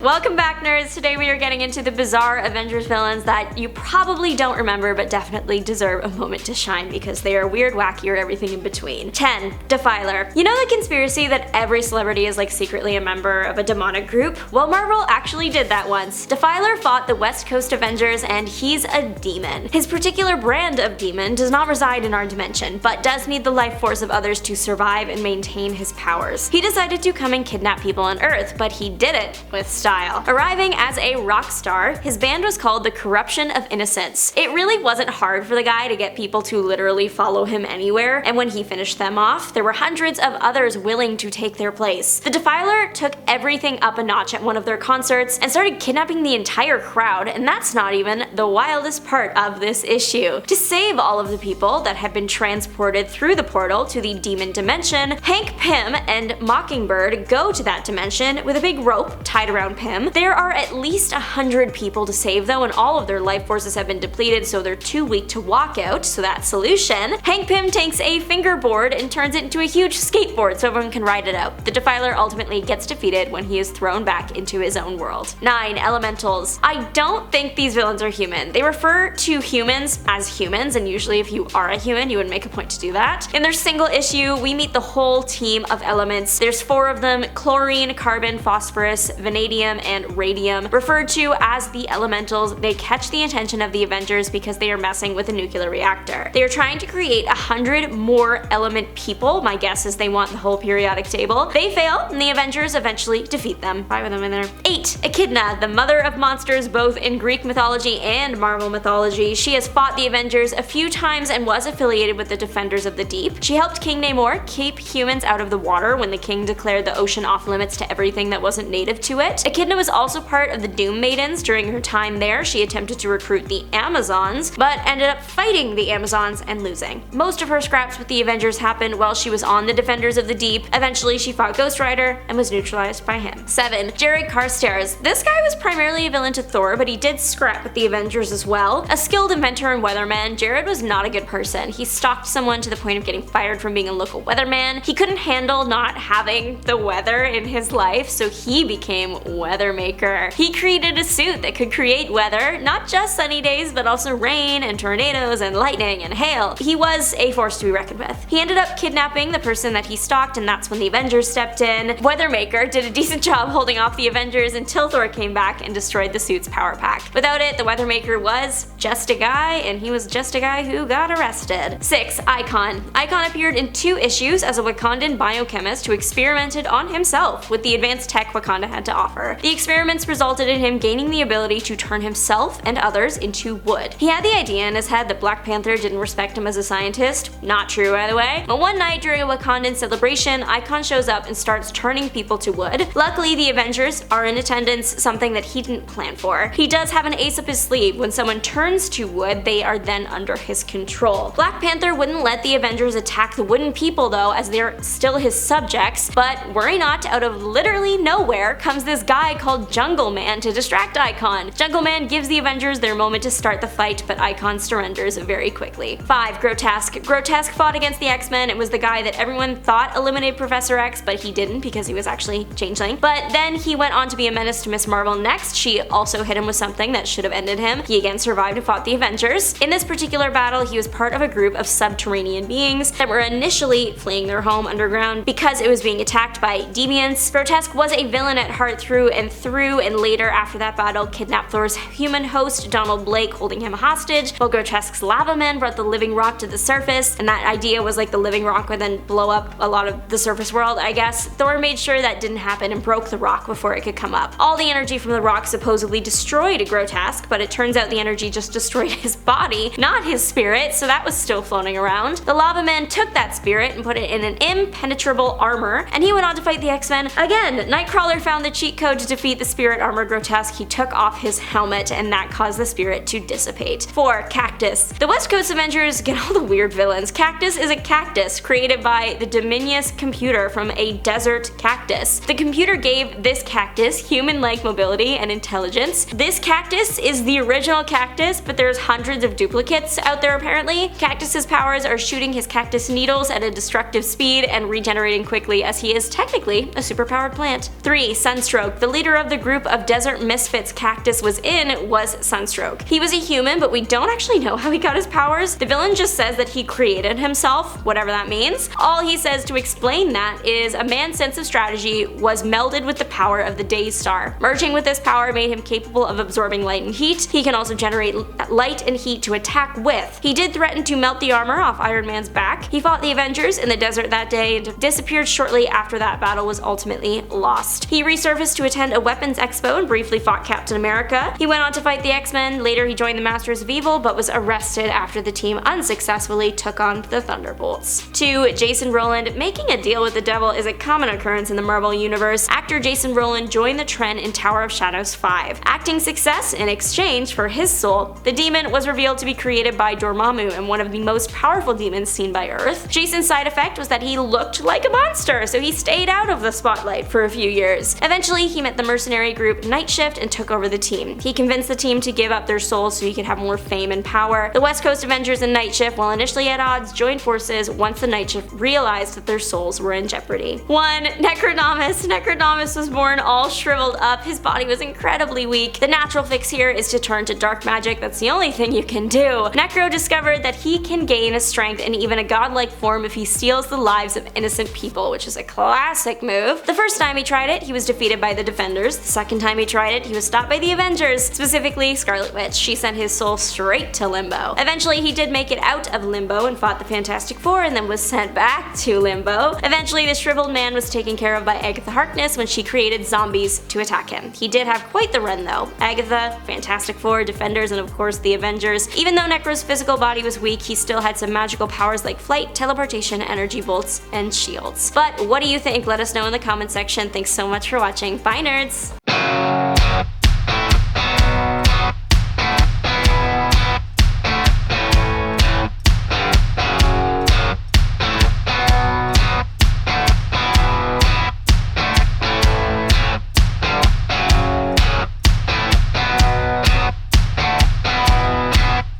Welcome back, nerds! Today we are getting into the bizarre Avengers villains that you probably don't remember but definitely deserve a moment to shine because they are weird, wacky, or everything in between. 10. Defiler. You know the conspiracy that every celebrity is like secretly a member of a demonic group? Well, Marvel actually did that once. Defiler fought the West Coast Avengers and he's a demon. His particular brand of demon does not reside in our dimension, but does need the life force of others to survive and maintain his powers. He decided to come and kidnap people on Earth, but he did it with style. Arriving as a rock star, his band was called the Corruption of Innocence. It really wasn't hard for the guy to get people to literally follow him anywhere, and when he finished them off, there were hundreds of others willing to take their place. The Defiler took everything up a notch at one of their concerts and started kidnapping the entire crowd, and that's not even the wildest part of this issue. To save all of the people that had been transported through the portal to the demon dimension, Hank Pym and Mockingbird go to that dimension with a big rope tied around Pym. There are at least 100 people to save though, and all of their life forces have been depleted, so they're too weak to walk out, so that solution. Hank Pym takes a fingerboard and turns it into a huge skateboard so everyone can ride it out. The Defiler ultimately gets defeated when he is thrown back into his own world. 9. Elementals. I don't think these villains are human. They refer to humans as humans, and usually if you are a human, you would make a point to do that. In their single issue, we meet the whole team of elements. There's 4 of them: chlorine, carbon, phosphorus, vanadium, and radium. Referred to as the Elementals, they catch the attention of the Avengers because they are messing with a nuclear reactor. They are trying to create 100 more element people. My guess is they want the whole periodic table. They fail, and the Avengers eventually defeat them. 5 of them in there. 8. Echidna, the mother of monsters both in Greek mythology and Marvel mythology. She has fought the Avengers a few times and was affiliated with the Defenders of the Deep. She helped King Namor keep humans out of the water when the king declared the ocean off limits to everything that wasn't native to it. Echidna was also part of the Doom Maidens. During her time there, she attempted to recruit the Amazons, but ended up fighting the Amazons and losing. Most of her scraps with the Avengers happened while she was on the Defenders of the Deep. Eventually, she fought Ghost Rider and was neutralized by him. 7. Carstairs. This guy was primarily a villain to Thor, but he did scrap with the Avengers as well. A skilled inventor and weatherman, Jared was not a good person. He stalked someone to the point of getting fired from being a local weatherman. He couldn't handle not having the weather in his life, so he became Weathermaker. He created a suit that could create weather, not just sunny days, but also rain and tornadoes and lightning and hail. He was a force to be reckoned with. He ended up kidnapping the person that he stalked, and that's when the Avengers stepped in. Weathermaker did a decent job holding off the Avengers until Thor came back and destroyed the suit's power pack. Without it, the Weathermaker was just a guy, and he was just a guy who got arrested. 6. Icon. Icon appeared in 2 issues as a Wakandan biochemist who experimented on himself with the advanced tech Wakanda had to offer. The experiments resulted in him gaining the ability to turn himself and others into wood. He had the idea in his head that Black Panther didn't respect him as a scientist. Not true, by the way. But one night during a Wakandan celebration, Icon shows up and starts turning people to wood. Luckily, the Avengers are in attendance, something that he didn't plan for. He does have an ace up his sleeve. When someone turns to wood, they are then under his control. Black Panther wouldn't let the Avengers attack the wooden people though, as they're still his subjects, but worry not, out of literally nowhere comes this guy called Jungle Man to distract Icon. Jungle Man gives the Avengers their moment to start the fight, but Icon surrenders very quickly. 5. Grotesk. Grotesk fought against the X-Men. It was the guy that everyone thought eliminated Professor X, but he didn't because he was actually Changeling. But then he went on to be a menace to Miss Marvel next. She also hit him with something that should have ended him. He again survived and fought the Avengers. In this particular battle, he was part of a group of subterranean beings that were initially fleeing their home underground because it was being attacked by deviants. Grotesk was a villain at heart through, and later after that battle kidnapped Thor's human host Donald Blake, holding him hostage, while Grotesk's lava man brought the living rock to the surface, and that idea was like the living rock would then blow up a lot of the surface world, I guess. Thor made sure that didn't happen and broke the rock before it could come up. All the energy from the rock supposedly destroyed Grotesk, but it turns out the energy just destroyed his body, not his spirit, so that was still floating around. The lava man took that spirit and put it in an impenetrable armor, and he went on to fight the X-Men again. Nightcrawler found the cheat code to defeat the spirit armor Grotesk. He took off his helmet, and that caused the spirit to dissipate. 4. Cactus. The West Coast Avengers get all the weird villains. Cactus is a cactus created by the Dominus computer from a desert cactus. The computer gave this cactus human-like mobility and intelligence. This cactus is the original cactus, but there's hundreds of duplicates out there apparently. Cactus's powers are shooting his cactus needles at a destructive speed and regenerating quickly, as he is technically a superpowered plant. 3. Sunstroke. The leader of the group of desert misfits Cactus was in was Sunstroke. He was a human, but we don't actually know how he got his powers. The villain just says that he created himself, whatever that means. All he says to explain that is a man's sense of strategy was melded with the power of the Day Star. Merging with this power made him capable of absorbing light and heat. He can also generate light and heat to attack with. He did threaten to melt the armor off Iron Man's back. He fought the Avengers in the desert that day and disappeared shortly after that battle was ultimately lost. He resurfaced to attend a weapons expo and briefly fought Captain America. He went on to fight the X-Men. Later he joined the Masters of Evil but was arrested after the team unsuccessfully took on the Thunderbolts. 2. Jason Roland. Making a deal with the devil is a common occurrence in the Marvel Universe. Actor Jason Roland joined the trend in Tower of Shadows 5. Acting success in exchange for his soul. The demon was revealed to be created by Dormammu and one of the most powerful demons seen by Earth. Jason's side effect was that he looked like a monster, so he stayed out of the spotlight for a few years. Eventually, he met the mercenary group Night Shift and took over the team. He convinced the team to give up their souls so he could have more fame and power. The West Coast Avengers and Night Shift, while initially at odds, joined forces once the Night Shift realized that their souls were in jeopardy. 1. Necrodamus. Necrodamus was born all shriveled up. His body was incredibly weak. The natural fix here is to turn to dark magic. That's the only thing you can do. Necro discovered that he can gain a strength and even a godlike form if he steals the lives of innocent people, which is a classic move. The first time he tried it, he was defeated by the Defenders. The second time he tried it, he was stopped by the Avengers, specifically Scarlet Witch. She sent his soul straight to Limbo. Eventually, he did make it out of Limbo and fought the Fantastic Four and then was sent back to Limbo. Eventually, the shriveled man was taken care of by Agatha Harkness when she created zombies to attack him. He did have quite the run though. Agatha, Fantastic Four, Defenders, and of course the Avengers. Even though Necro's physical body was weak, he still had some magical powers like flight, teleportation, energy bolts, and shields. But what do you think? Let us know in the comment section. Thanks so much for watching. Bye nerds!